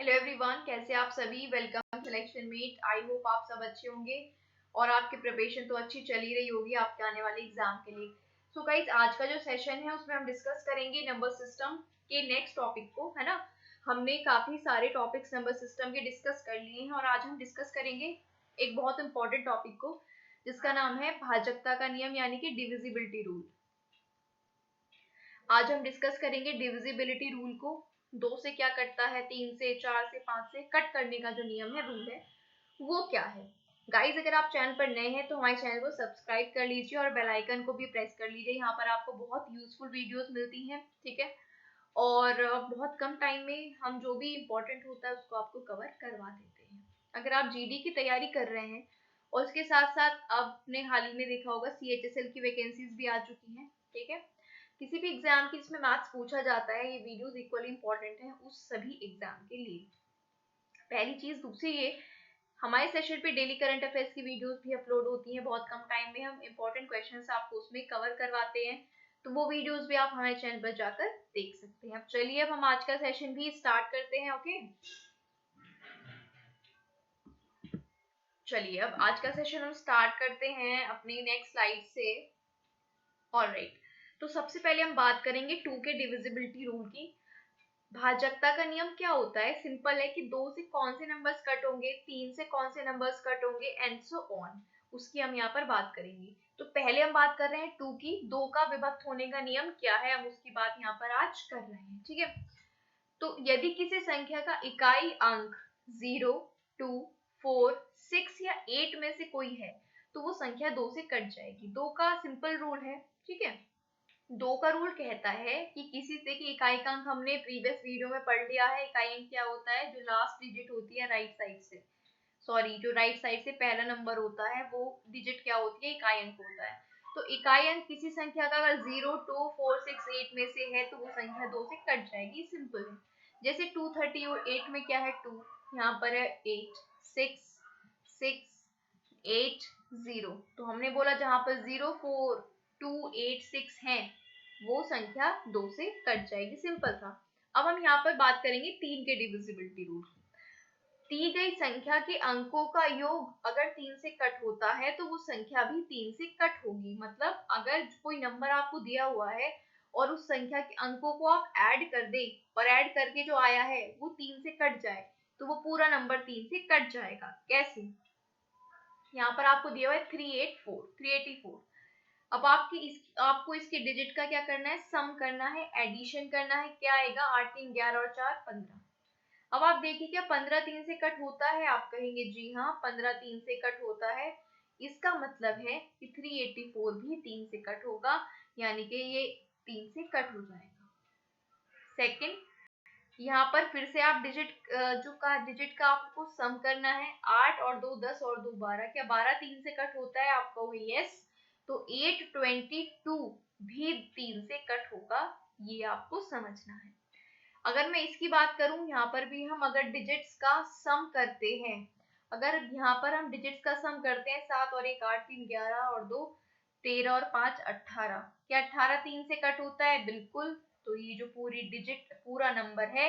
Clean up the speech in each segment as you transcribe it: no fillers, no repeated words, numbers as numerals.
Hello everyone, कैसे आप सभी। Welcome selection meet. I hope आप सब अच्छे होंगे और आपकी प्रिपरेशन तो अच्छी चल ही रही होगी आपके आने वाले एग्जाम के लिए। सो गाइस, आज का जो सेशन है उसमें हम डिस्कस करेंगे नंबर सिस्टम के नेक्स्ट टॉपिक को, है ना। हमने काफी सारे टॉपिक्स नंबर सिस्टम के डिस्कस कर लिए हैं और आज हम डिस्कस करेंगे एक बहुत इंपॉर्टेंट टॉपिक को, जिसका नाम है भाजकता का नियम यानी कि डिविजिबिलिटी रूल। आज हम डिस्कस करेंगे डिविजिबिलिटी रूल को। 2 से क्या कटता है, 3 से, 4 से, 5 से कट करने का जो नियम है, रूल है, वो क्या है। गाइज, अगर आप चैनल पर नए हैं तो हमारे चैनल को सब्सक्राइब कर लीजिए और बेल आइकन को भी प्रेस कर लीजिए। यहाँ पर आपको बहुत यूजफुल वीडियोस मिलती हैं, ठीक है। और बहुत कम टाइम में हम जो भी इम्पोर्टेंट होता है उसको आपको कवर करवा देते हैं। अगर आप जीडी की तैयारी कर रहे हैं और उसके साथ साथ आपने हाल ही में देखा होगा CHSL की वैकेंसीज भी आ चुकी हैं, ठीक है। किसी भी एग्जाम की जिसमें मैथ्स पूछा जाता है, ये वीडियोस इक्वली इंपॉर्टेंट है उस सभी एग्जाम के लिए। पहली चीज। दूसरी, ये हमारे सेशन पे डेली करंट अफेयर्स की वीडियोस भी अपलोड होती हैं। बहुत कम टाइम में हम इंपॉर्टेंट क्वेश्चंस आपको उसमें कवर करवाते हैं, तो वो वीडियोस भी आप हमारे चैनल पर जाकर देख सकते हैं। अब चलिए, अब हम आज का सेशन भी स्टार्ट करते हैं। ओके, चलिए अब आज का सेशन हम स्टार्ट करते हैं अपनी नेक्स्ट स्लाइड से। ऑलराइट, तो सबसे पहले हम बात करेंगे 2 के डिविजिबिलिटी रूल की। भाजकता का नियम क्या होता है? सिंपल है कि 2 से कौन से नंबर्स कट होंगे, 3 से कौन से नंबर्स कट होंगे, एंड सो ऑन। उसकी हम यहाँ पर बात करेंगे। तो पहले हम बात कर रहे हैं 2 की। 2 का विभक्त होने का नियम क्या है, हम उसकी बात यहाँ पर आज कर रहे हैं, ठीक है। तो यदि किसी संख्या का इकाई अंक 0, 2, 4, 6 या 8 में से कोई है तो वो संख्या 2 से कट जाएगी। 2 का सिंपल रूल है, ठीक है। 2 का रूल कहता है कि किसी से कि इकाई का अंक हमने प्रीवियस वीडियो में पढ़ लिया है। इकाई अंक क्या होता है? जो लास्ट डिजिट होती है राइट साइड से, सॉरी, जो राइट साइड से पहला नंबर होता है वो डिजिट क्या होती है? इकाई अंक होता है। तो इकाई अंक किसी संख्या का अगर 0, 2, 4, 6, 8 में से है तो वो संख्या 2 से कट जाएगी। सिंपल है। जैसे 238 में क्या है? 2, यहाँ पर है 8, 6, 6, 8, 0। तो हमने बोला जहां पर 0, 4, 2, 8, 6 है वो संख्या 2 से कट जाएगी। सिंपल था। अब हम यहाँ पर बात करेंगे 3 के डिविजिबिलिटी रूल। दी गई संख्या के अंकों का योग अगर 3 से कट होता है तो वो संख्या भी 3 से कट होगी। मतलब अगर कोई नंबर आपको दिया हुआ है और उस संख्या के अंकों को आप ऐड कर दें और ऐड करके जो आया है वो 3 से कट जाए तो वो पूरा नंबर 3 से कट जाएगा। कैसे? यहाँ पर आपको दिया हुआ है 384। अब आपको इसके डिजिट का क्या करना है? सम करना है, एडिशन करना है। क्या आएगा? 8, 3, 11 और 4, 15। अब आप देखिए, क्या 15 3 से कट होता है? आप कहेंगे जी हाँ, 15 3 से कट होता है। इसका मतलब है कि 384 भी 3 से कट होगा, यानी कि ये 3 से कट हो जाएगा। सेकंड, यहाँ पर फिर से आप डिजिट का आपको सम करना है। 8 और 2 10 और 2 12। क्या 12 3 से कट होता है? आप कहोगे यस। तो 822 भी 3 से कट होगा, ये आपको समझना है। अगर मैं इसकी बात करूं, यहाँ पर भी हम अगर डिजिट्स का सम करते हैं, अगर यहाँ पर हम डिजिट्स का सम करते हैं, 7 और 1 8, 3 11 और 2 13 और 5 18। क्या 18 3 से कट होता है? बिल्कुल। तो ये जो पूरा नंबर है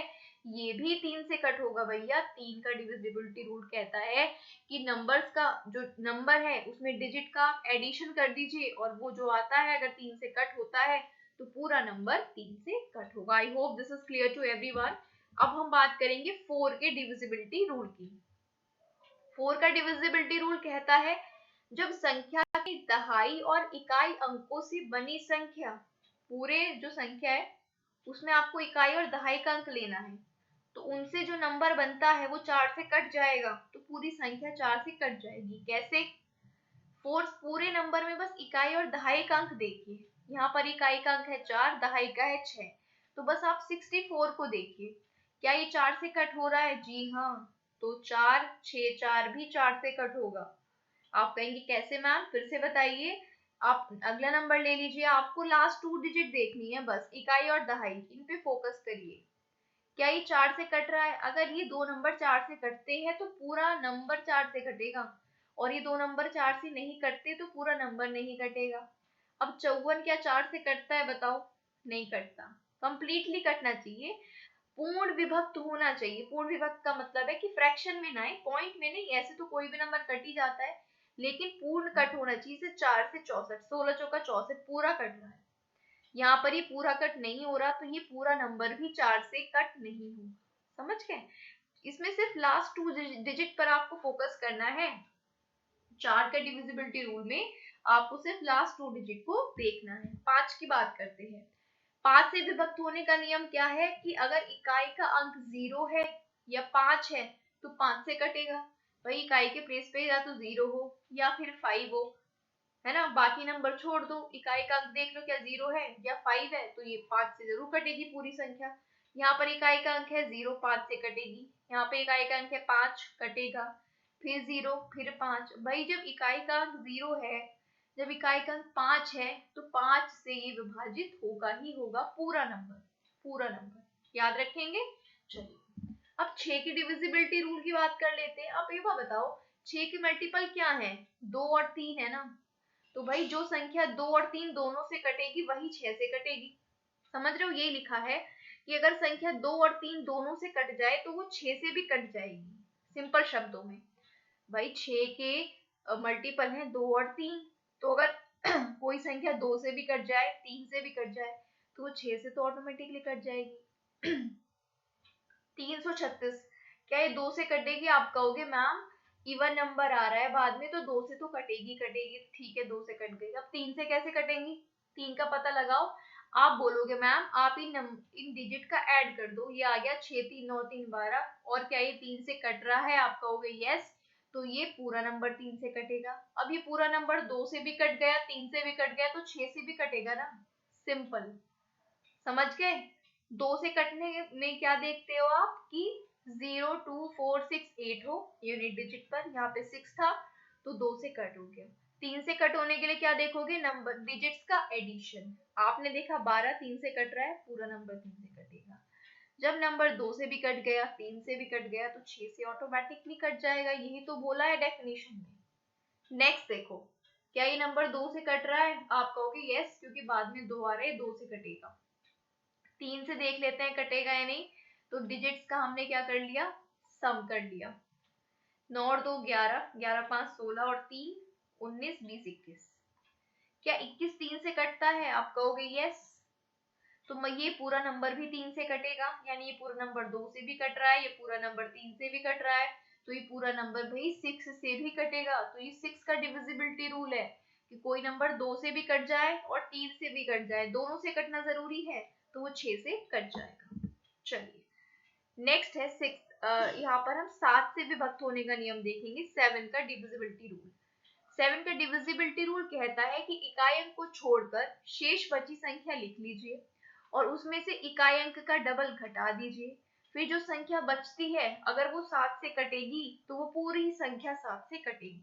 ये भी 3 से कट होगा भैया। 3 का डिविजिबिलिटी रूल कहता है कि नंबर्स का जो नंबर है उसमें डिजिट का एडिशन कर दीजिए और वो जो आता है अगर 3 से कट होता है तो पूरा नंबर 3 से कट होगा। I hope this is clear to everyone. अब हम बात करेंगे 4 के डिविजिबिलिटी रूल की। 4 का डिविजिबिलिटी रूल कहता है जब संख्या की दहाई और इकाई अंकों से बनी संख्या, पूरे जो संख्या है उसमें आपको इकाई और दहाई का अंक लेना है, तो उनसे जो नंबर बनता है वो 4 से कट जाएगा, तो पूरी संख्या 4 से कट जाएगी। कैसे? पूरे नंबर में बस इकाई और दहाई का अंक देखिए। यहाँ पर इकाई का अंक है 4, दहाई का है 6, तो बस आप 64 को देखिए। क्या ये 4 से कट हो रहा है? जी हाँ। तो 4 6 4 भी 4 से कट होगा। आप कहेंगे कैसे मैम? फिर से बताइए। आप अगला नंबर ले लीजिए, आपको लास्ट 2 डिजिट देखनी है, बस इकाई और दहाई, इन पे फोकस करिए। क्या ये 4 से कट रहा है? अगर ये 2 नंबर 4 से कटते हैं तो पूरा नंबर 4 से कटेगा, और ये 2 नंबर 4 से नहीं कटते तो पूरा नंबर नहीं कटेगा। अब 54 क्या 4 से कटता है? बताओ। नहीं कटता। कंप्लीटली कटना चाहिए। पूर्ण विभक्त होना चाहिए। पूर्ण विभक्त का मतलब है कि फ्रैक्शन में ना है, पॉइंट में नहीं। ऐसे तो कोई भी नंबर कट ही जाता है, लेकिन पूर्ण कट होना चाहिए। 4 से 64, 16 चौका 64 पूरा कट रहा है। यहाँ पर ये पूरा कट नहीं हो रहा, तो ये पूरा नंबर भी 4 से कट नहीं होगा। समझ गए? इसमें सिर्फ लास्ट 2 डिजिट पर आपको फोकस करना है। 4 का डिविजिबिलिटी रूल में आपको सिर्फ लास्ट 2 डिजिट को देखना है। 5 की बात करते हैं। 5 से विभक्त होने का नियम क्या है कि अगर इकाई का अंक 0 है या 5 है तो 5 से कटेगा। भाई इकाई के प्लेस पे या तो 0 हो या फिर 5 हो, है ना। बाकी नंबर छोड़ दो, इकाई का अंक देख लो, क्या 0 है या 5 है, तो ये 5 से जरूर कटेगी पूरी संख्या। यहाँ पर इकाई का अंक है 0, 5 से कटेगी। यहाँ पे इकाई का अंक है 5, कटेगा, फिर 0, फिर 5। भाई जब इकाई का अंक 0 है, जब इकाई का अंक 5 है, तो 5 से ये विभाजित होगा ही होगा पूरा नंबर, पूरा नंबर। याद रखेंगे। चलिए अब 6 की डिविजिबिलिटी रूल की बात कर लेते हैं। अब ये बताओ 6 के मल्टीपल क्या है? 2 और 3 है ना। तो भाई जो संख्या 2 और 3 दोनों से कटेगी वही 6 से कटेगी। समझ रहे हो? यही लिखा है कि अगर संख्या 2 और 3 दोनों से कट जाए तो वो 6 से भी कट जाएगी। सिंपल शब्दों में भाई 6 के मल्टीपल है 2 और 3, तो अगर कोई संख्या 2 से भी कट जाए, 3 से भी कट जाए, तो वो 6 से तो ऑटोमेटिकली कट जाएगी। 336 क्या ये 2 से कटेगी? आप कहोगे मैम इवन नंबर आ रहा है बाद में, तो 2 से तो कटेगी कटेगी। ठीक है 2 से कट गई। अब 3 से कैसे कटेंगी? 3 का पता लगाओ। आप बोलोगे मैम आप इन डिजिट का ऐड कर दो। ये आ गया 6 3 9 3 12, और क्या ये 3 से कट रहा है? आप कहोगे यस, तो ये पूरा नंबर 3 से कटेगा। अब ये पूरा नंबर 2 से भी कट गया, 3 से भी कट गया, तो 6 से भी कटेगा ना। सिंपल। समझ गए? 2 से कटने में क्या देखते हो आप कि 0 2 4 6 8 हो यूनिट डिजिट पर, यहाँ पे 6 था तो 2 से कट हो गया। 3 से कट होने के लिए क्या देखोगे? नंबर डिजिट्स का एडिशन। आपने देखा 12 3 से कट रहा है, पूरा नंबर 3 से कटेगा। जब नंबर 2 से भी कट गया, 3 से भी कट गया, तो 6 से ऑटोमेटिकली कट जाएगा। यही तो बोला है डेफिनेशन में। नेक्स्ट देखो, क्या ये नंबर 2 से कट रहा है? आप कहोगे यस, क्योंकि बाद में 2 आ रहे हैं, 2 से कटेगा। 3 से देख लेते हैं कटेगा या नहीं। तो डिजिट्स का हमने क्या कर लिया? सम कर लिया। 9 और 2 11, 11 5 16 और 3 19 20 21। क्या 21 3 से कटता है? आप कहोगे यस, तो ये पूरा नंबर भी 3 से कटेगा। यानी ये पूरा नंबर 2 से भी कट रहा है, ये पूरा नंबर 3 से भी कट रहा है, तो ये पूरा नंबर भाई 6 से भी कटेगा। तो ये 6 का डिविजिबिलिटी रूल है कि कोई नंबर 2 से भी कट जाए और 3 से भी कट जाए, दोनों से कटना जरूरी है, तो वो 6 से कट जाएगा। चलिए नेक्स्ट है 6। यहाँ पर हम 7 से विभक्त होने का नियम देखेंगे, 7 का डिविजिबिलिटी रूल। 7 का डिविजिबिलिटी रूल कहता है कि इकाई अंक को छोड़कर शेष बची संख्या लिख लीजिए और उसमें से इकाई अंक का डबल घटा दीजिए। फिर जो संख्या बचती है अगर वो 7 से कटेगी तो वो पूरी संख्या 7 से कटेगी।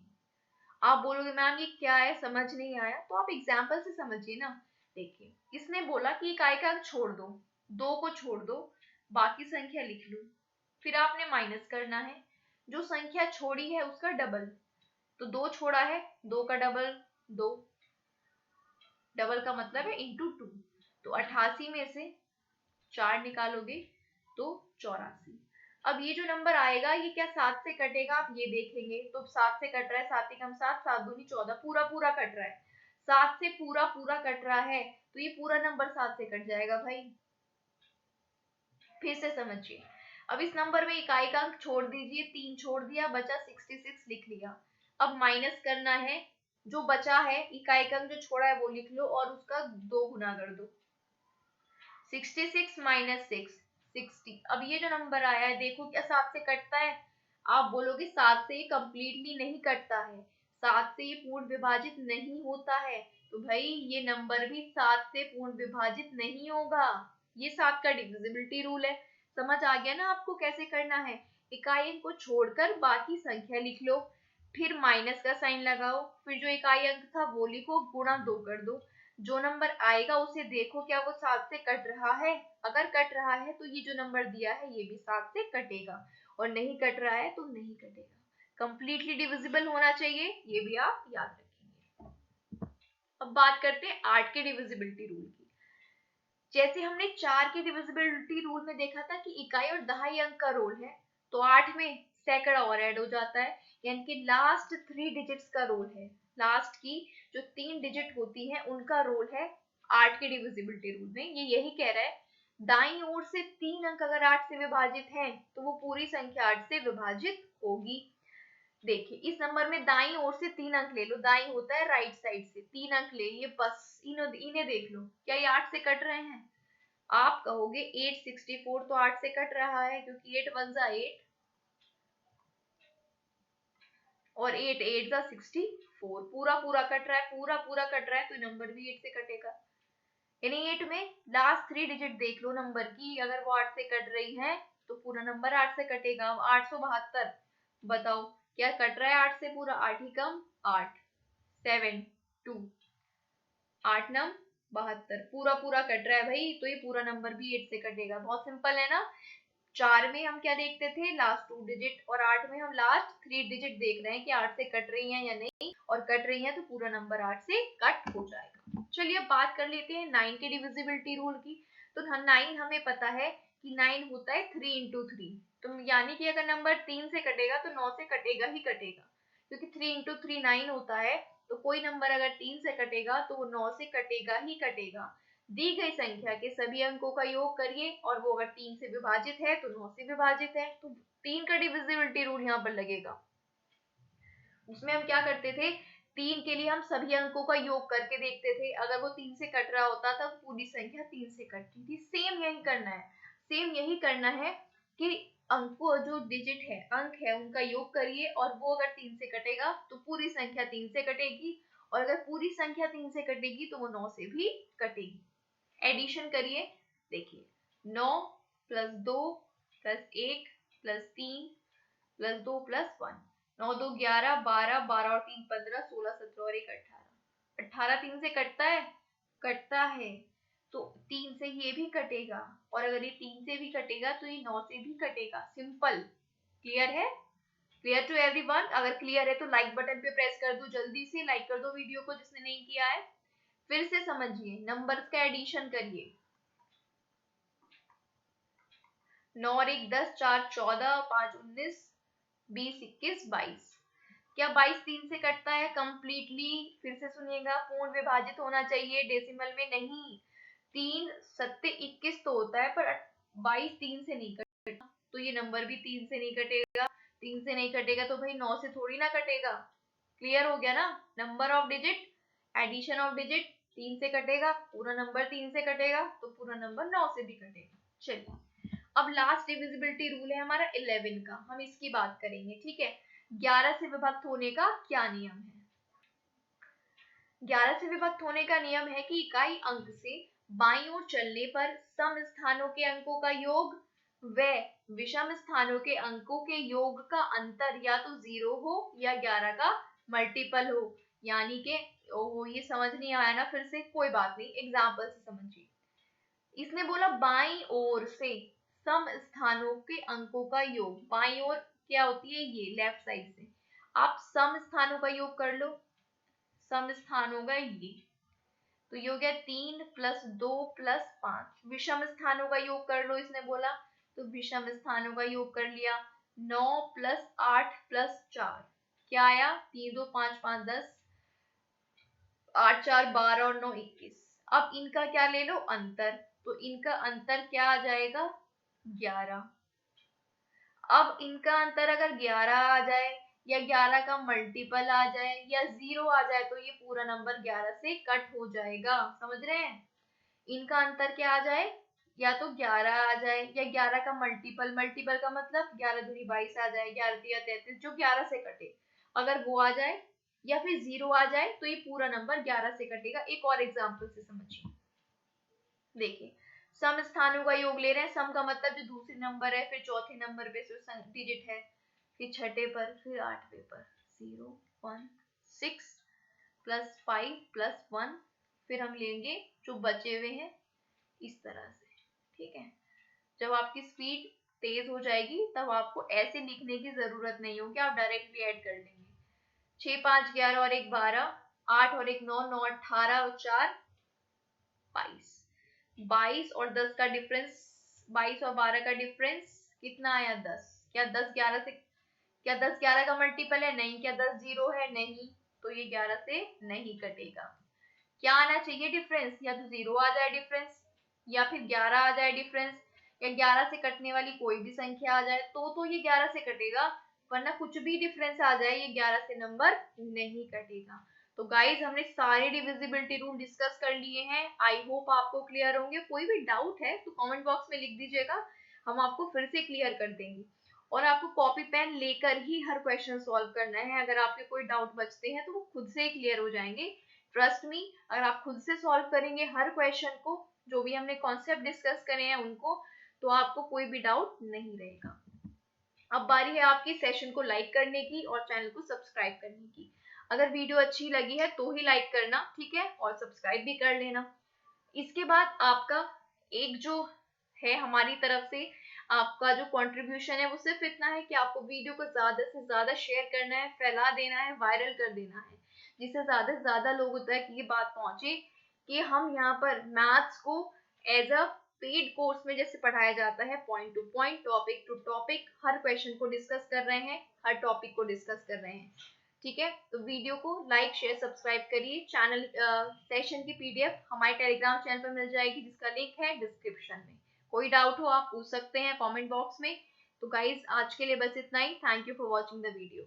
आप बोलोगे मैम ये क्या है, समझ नहीं आया, तो आप एग्जाम्पल से समझिए ना। देखिए इसने बोला कि इकाई का अंक छोड़ दो, 2 को छोड़ दो, बाकी संख्या लिख लो। फिर आपने माइनस करना है, जो संख्या छोड़ी है उसका डबल। तो 2 छोड़ा है, 2 का डबल 2, डबल का मतलब है इंटू 2। तो 88 में से 4 निकालोगे तो 84। अब ये जो नंबर आएगा ये क्या 7 से कटेगा? आप ये देखेंगे तो 7 से कट रहा है, 7 एकम 7, 7 दूनी 14, पूरा पूरा कट रहा है। 7 से पूरा पूरा कट रहा है, तो ये पूरा नंबर 7 से कट जाएगा भाई। फिर से समझिए, अब इस नंबर में इकाई का अंक छोड़ दीजिए, 3 छोड़ दिया, बचा 66 लिख लिया। अब माइनस करना है, जो बचा है इकाई का अंक जो छोड़ा है वो लिख लो और उसका 2 गुना कर दो। 66 माइनस 6 60। अब ये जो नंबर आया है देखो क्या 7 से कटता है? आप बोलोगे 7 से ये कंप्लीटली नहीं कटता है, 7 से ये पूर्ण विभाजित नहीं होता है। तो भाई ये नंबर भी 7 से पूर्ण विभाजित नहीं होगा। ये 7 का डिविजिबिलिटी रूल है। समझ आ गया ना आपको कैसे करना है? इकाई अंक को छोड़कर बाकी संख्या लिख लो, फिर माइनस का साइन लगाओ, फिर जो इकाई अंक था वो लिखो, गुणा 2 कर दो। जो नंबर आएगा उसे देखो क्या वो 7 से कट रहा है। अगर कट रहा है तो ये जो नंबर दिया है ये भी 7 से कटेगा, और नहीं कट रहा है तो नहीं कटेगा। कंप्लीटली डिविजिबल होना चाहिए, ये भी आप याद रखेंगे। अब बात करते हैं 8 के डिविजिबिलिटी रूल की। जैसे हमने 4 के डिविजिबिलिटी रूल में देखा था कि इकाई और दहाई अंक का रोल है, तो 8 में सैकड़ा और ऐड हो जाता है, यानी कि लास्ट 3 डिजिट्स का रोल है। लास्ट की जो 3 डिजिट होती है उनका रोल है 8 के डिविजिबिलिटी रूल में। ये यही कह रहा है दाईं ओर से 3 अंक अगर 8 से विभाजित हैं तो वो पूरी संख्या 8 से विभाजित होगी। देखिए इस नंबर में दाईं ओर से 3 अंक ले लो, दाईं होता है राइट साइड से, 3 अंक ले लिए, बस इन्हें देख लो, क्या ये 8 से कट रहे हैं? आप कहोगे 864 तो 8 से कट रहा है, क्योंकि 8 1 जा 8 और 8 8 जा 64, पूरा पूरा कट रहा है, पूरा पूरा कट रहा है, तो नंबर भी 8 से कटेगा। यानी 8 में लास्ट 3 डिजिट देख लो नंबर की, अगर वो 8 से कट रही है तो पूरा नंबर 8 से कटेगा। 872 बताओ क्या कट रहा है 8 से? पूरा 8 ही कम 8 7 2 8 नम 72, पूरा पूरा कट रहा है भाई, तो ये पूरा नंबर भी 8 से कटेगा। बहुत सिंपल है ना। 4 में हम क्या देखते थे? लास्ट 2 डिजिट, और 8 में हम लास्ट 3 डिजिट देख रहे हैं कि 8 से कट रही हैं या नहीं, और कट रही हैं तो पूरा नंबर 8 से कट हो जाएगा। चलिए अब बात कर लेते हैं 9 के डिविजिबिलिटी रूल की। तो 9 हमें पता है कि 9 होता है 3 इंटू 3, तो यानी कि अगर नंबर 3 से कटेगा तो 9 से कटेगा ही कटेगा, क्योंकि 3 इंटू 3 9 होता है, तो कोई नंबर अगर 3 से कटेगा तो वो 9 से कटेगा ही कटेगा। दी गई संख्या के सभी अंकों का योग करिए, और वो अगर 3 से विभाजित है तो 9 से विभाजित है, तो 3 का डिविजिबिलिटी रूल यहाँ पर लगेगा। उसमें हम क्या करते थे? 3 के लिए हम सभी अंकों का योग करके देखते थे, अगर वो 3 से कट रहा होता था तो पूरी संख्या 3 से कटती थी। सेम यही करना है, सेम यही करना है कि अंकों जो डिजिट है, अंक है, उनका योग करिए, और वो अगर 3 से कटेगा तो पूरी संख्या 3 से कटेगी, और अगर पूरी संख्या 3 से कटेगी तो वो 9 से भी कटेगी। एडिशन करिए, देखिए 9 plus 2 plus 1 plus 3 plus 2 plus 1, 9 2 11 12 12 और 3 15 16 17 और 1 18, 18 3 से कटता है? कटता है, तो 3 से ये भी कटेगा, और अगर ये 3 से भी कटेगा तो ये 9 से भी कटेगा। सिंपल, क्लियर है? Clear to everyone? अगर क्लियर है तो लाइक बटन पे प्रेस कर दो, जल्दी से लाइक कर दो वीडियो को जिसने नहीं किया है। फिर से समझिए, नंबर्स का एडिशन करिए, 9 और 1 10, 4 14, 5 19, 20 21 22। क्या 22 3 से कटता है? कंप्लीटली। फिर से सुनिएगा, पूर्ण विभाजित होना चाहिए, डेसिमल में नहीं। 3 7 21 तो होता है, पर 22 3 से नहीं कटेगा, तो ये नंबर भी 3 से नहीं कटेगा। 3 से नहीं कटेगा तो भाई 9 से थोड़ी ना कटेगा। क्लियर हो गया ना? Number of digit, addition of digit, 3 से कटेगा, पूरा नंबर 3 से कटेगा, तो पूरा नंबर 9 से भी कटेगा। चलिए अब लास्ट डिविजिबिलिटी रूल है हमारा 11 का, हम इसकी बात करेंगे, ठीक है। 11 से विभक्त होने का क्या नियम है? 11 से विभक्त होने का नियम है कि इकाई अंक से बाईं ओर चलने पर सम स्थानों के अंकों का योग व विषम स्थानों के अंकों के योग का अंतर या तो 0 हो या 11 का मल्टीपल हो। यानी कि ओहो ये समझ नहीं आया ना, फिर से कोई बात नहीं, एग्जाम्पल से समझिए। इसने बोला बाईं ओर से सम स्थानों के अंकों का योग, बाईं ओर क्या होती है? ये लेफ्ट साइड से आप सम स्थानों का योग कर लो, सम स्थान होगा ये, तो ये हो गया 3 प्लस 2 प्लस 5। विषम स्थानों का योग कर लो, इसने बोला, तो विषम स्थानों का योग कर लिया, 9 प्लस 8 प्लस 4, क्या आया? 3 2 5 5 10, 8 4 12 और 9 21। अब इनका क्या ले लो? अंतर, तो इनका अंतर क्या आ जाएगा? 11। अब इनका अंतर अगर 11 आ जाए या 11 का मल्टीपल आ जाए या 0 आ जाए तो ये पूरा नंबर 11 से कट हो जाएगा। समझ रहे हैं? इनका अंतर क्या आ जाए? या तो 11 आ जाए या 11 का मल्टीपल, मल्टीपल का मतलब 11 दूनी 22 आ जाए, 11 तिया 33, जो 11 से कटे, अगर वो आ जाए या फिर 0 आ जाए तो ये पूरा नंबर 11 से कटेगा। एक और एग्जाम्पल से समझिए, देखिए सम स्थानों का योग ले रहे हैं, सम का मतलब जो दूसरे नंबर है, फिर चौथे नंबर पे डिजिट है, फिर छठे पर, फिर आठवें पर, 0 1 6 प्लस 5 प्लस 1, फिर हम लेंगे जो बचे हुए हैं इस तरह से, ठीक है। जब आपकी स्पीड तेज हो जाएगी तब आपको ऐसे लिखने की जरूरत नहीं होगी, आप डायरेक्टली ऐड कर लेंगे। 6 5 11 और 1 12, 8 और 1 9, 9 18 और 4 22, 22 और 10 का डिफरेंस, 22 और 12 का डिफरेंस कितना आया? 10। क्या 10 11 से, क्या 10 11 का मल्टीपल है? नहीं। क्या 10 जीरो है? नहीं। तो ये 11 से नहीं कटेगा। क्या आना चाहिए डिफरेंस? या तो 0 आ जाए डिफरेंस, या फिर 11 आ जाए डिफरेंस, या 11 से कटने वाली कोई भी संख्या आ जाए तो ये 11 से कटेगा, वरना कुछ भी डिफरेंस आ जाए ये 11 से नंबर नहीं कटेगा। तो गाइज हमने सारे डिविजिबिलिटी रूल डिस्कस कर लिए हैं। आई होप आपको क्लियर होंगे। कोई भी डाउट है तो कमेंट बॉक्स में लिख दीजिएगा, हम आपको फिर से क्लियर कर देंगे। और आपको कॉपी पेन लेकर ही हर क्वेश्चन सॉल्व करना है। अगर आपके कोई डाउट बचते हैं तो वो खुद से क्लियर हो जाएंगे। ट्रस्ट मी, अगर आप खुद से सॉल्व करेंगे हर क्वेश्चन को, जो भी हमने कॉन्सेप्ट डिस्कस करे हैं उनको, तो आपको कोई भी डाउट नहीं रहेगा। अब बारी है आपकी सेशन को लाइक करने की और चैनल को सब्सक्राइब करने की। अगर वीडियो अच्छी लगी है तो ही लाइक करना, ठीक है, और सब्सक्राइब भी कर लेना। इसके बाद आपका एक जो है हमारी तरफ से आपका जो कंट्रीब्यूशन है वो सिर्फ इतना है कि आपको वीडियो को ज्यादा से ज्यादा शेयर करना है, फैला देना है, वायरल कर देना है, जिससे ज्यादा से ज्यादा लोगों तक ये बात पहुंचे कि हम यहाँ पर मैथ्स को एज अ पेड कोर्स में जैसे पढ़ाया जाता है, point to point, topic to topic, हर क्वेश्चन को डिस्कस कर रहे हैं, हर टॉपिक को डिस्कस कर रहे हैं। ठीक है, तो वीडियो को लाइक शेयर सब्सक्राइब करिए। चैनल सेशन की पीडीएफ हमारे टेलीग्राम चैनल पर मिल जाएगी, जिसका लिंक है डिस्क्रिप्शन में। कोई डाउट हो आप पूछ सकते हैं कमेंट बॉक्स में। तो गाइज आज के लिए बस इतना ही। Thank you for watching the video.